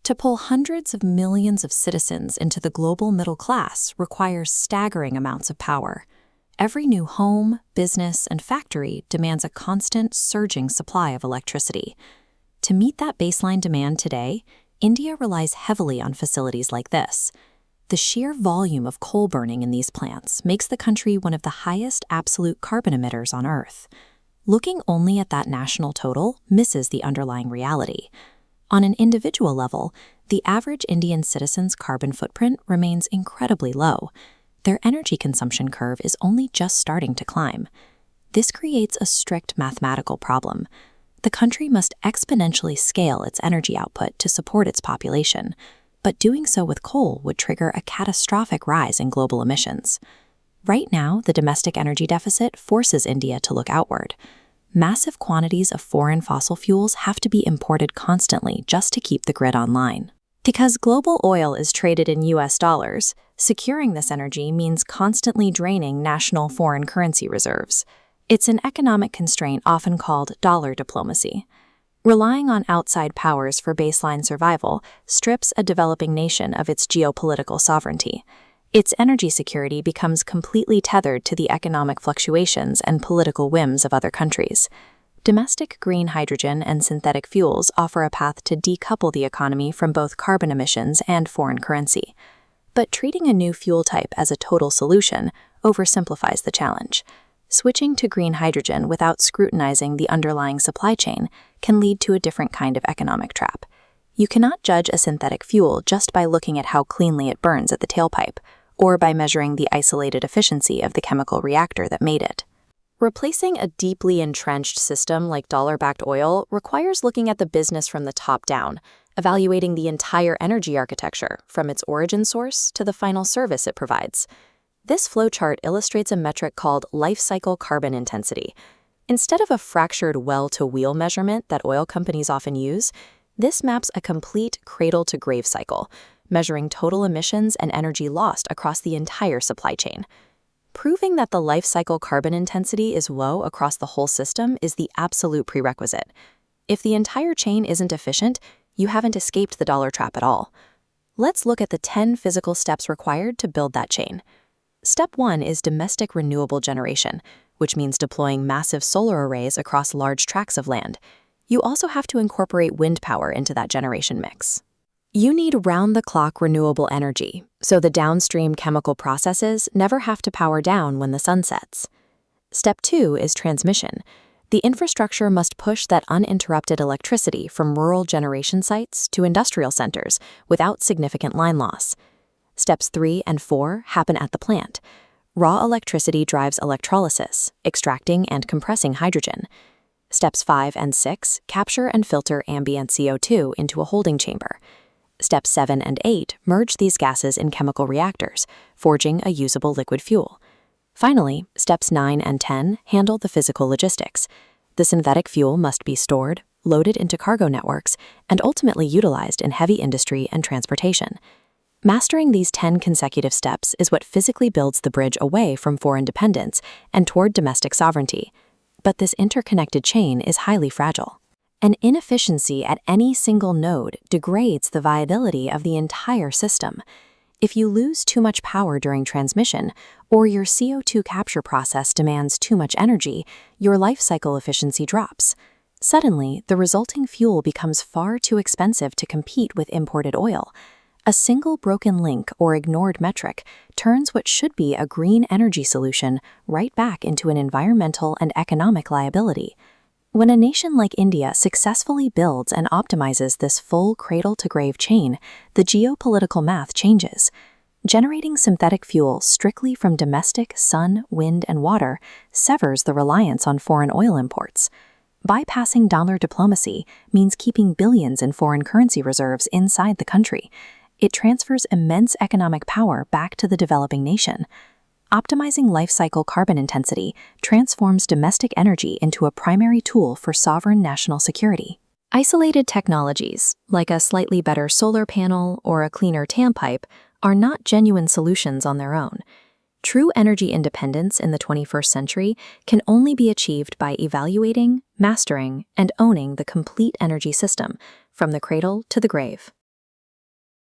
To pull hundreds of millions of citizens into the global middle class requires staggering amounts of power. Every new home, business, and factory demands a constant, surging supply of electricity. To meet that baseline demand today, India relies heavily on facilities like this. The sheer volume of coal burning in these plants makes the country one of the highest absolute carbon emitters on Earth. Looking only at that national total misses the underlying reality. On an individual level, the average Indian citizen's carbon footprint remains incredibly low. Their energy consumption curve is only just starting to climb. This creates a strict mathematical problem. The country must exponentially scale its energy output to support its population, but doing so with coal would trigger a catastrophic rise in global emissions. Right now, the domestic energy deficit forces India to look outward. Massive quantities of foreign fossil fuels have to be imported constantly just to keep the grid online. Because global oil is traded in US dollars, securing this energy means constantly draining national foreign currency reserves. It's an economic constraint often called dollar diplomacy. Relying on outside powers for baseline survival strips a developing nation of its geopolitical sovereignty. Its energy security becomes completely tethered to the economic fluctuations and political whims of other countries. Domestic green hydrogen and synthetic fuels offer a path to decouple the economy from both carbon emissions and foreign currency. But treating a new fuel type as a total solution oversimplifies the challenge. Switching to green hydrogen without scrutinizing the underlying supply chain can lead to a different kind of economic trap. You cannot judge a synthetic fuel just by looking at how cleanly it burns at the tailpipe, or by measuring the isolated efficiency of the chemical reactor that made it. Replacing a deeply entrenched system like dollar-backed oil requires looking at the business from the top down, evaluating the entire energy architecture, from its origin source to the final service it provides. This flowchart illustrates a metric called lifecycle carbon intensity. Instead of a fractured well-to-wheel measurement that oil companies often use, this maps a complete cradle-to-grave cycle, measuring total emissions and energy lost across the entire supply chain. Proving that the life cycle carbon intensity is low across the whole system is the absolute prerequisite. If the entire chain isn't efficient, you haven't escaped the dollar trap at all. Let's look at the 10 physical steps required to build that chain. Step 1 is domestic renewable generation, which means deploying massive solar arrays across large tracts of land. You also have to incorporate wind power into that generation mix. You need round-the-clock renewable energy, so the downstream chemical processes never have to power down when the sun sets. Step 2 is transmission. The infrastructure must push that uninterrupted electricity from rural generation sites to industrial centers without significant line loss. Steps 3 and 4 happen at the plant. Raw electricity drives electrolysis, extracting and compressing hydrogen. Steps 5 and 6 capture and filter ambient CO2 into a holding chamber. Steps 7 and 8 merge these gases in chemical reactors, forging a usable liquid fuel. Finally, steps 9 and 10 handle the physical logistics. The synthetic fuel must be stored, loaded into cargo networks, and ultimately utilized in heavy industry and transportation. Mastering these 10 consecutive steps is what physically builds the bridge away from foreign dependence and toward domestic sovereignty. But this interconnected chain is highly fragile. An inefficiency at any single node degrades the viability of the entire system. If you lose too much power during transmission, or your CO2 capture process demands too much energy, your life cycle efficiency drops. Suddenly, the resulting fuel becomes far too expensive to compete with imported oil. A single broken link or ignored metric turns what should be a green energy solution right back into an environmental and economic liability. When a nation like India successfully builds and optimizes this full cradle-to-grave chain, the geopolitical math changes. Generating synthetic fuel strictly from domestic sun, wind, and water severs the reliance on foreign oil imports. Bypassing dollar diplomacy means keeping billions in foreign currency reserves inside the country. It transfers immense economic power back to the developing nation. Optimizing life cycle carbon intensity transforms domestic energy into a primary tool for sovereign national security. Isolated technologies, like a slightly better solar panel or a cleaner tailpipe, are not genuine solutions on their own. True energy independence in the 21st century can only be achieved by evaluating, mastering, and owning the complete energy system, from the cradle to the grave.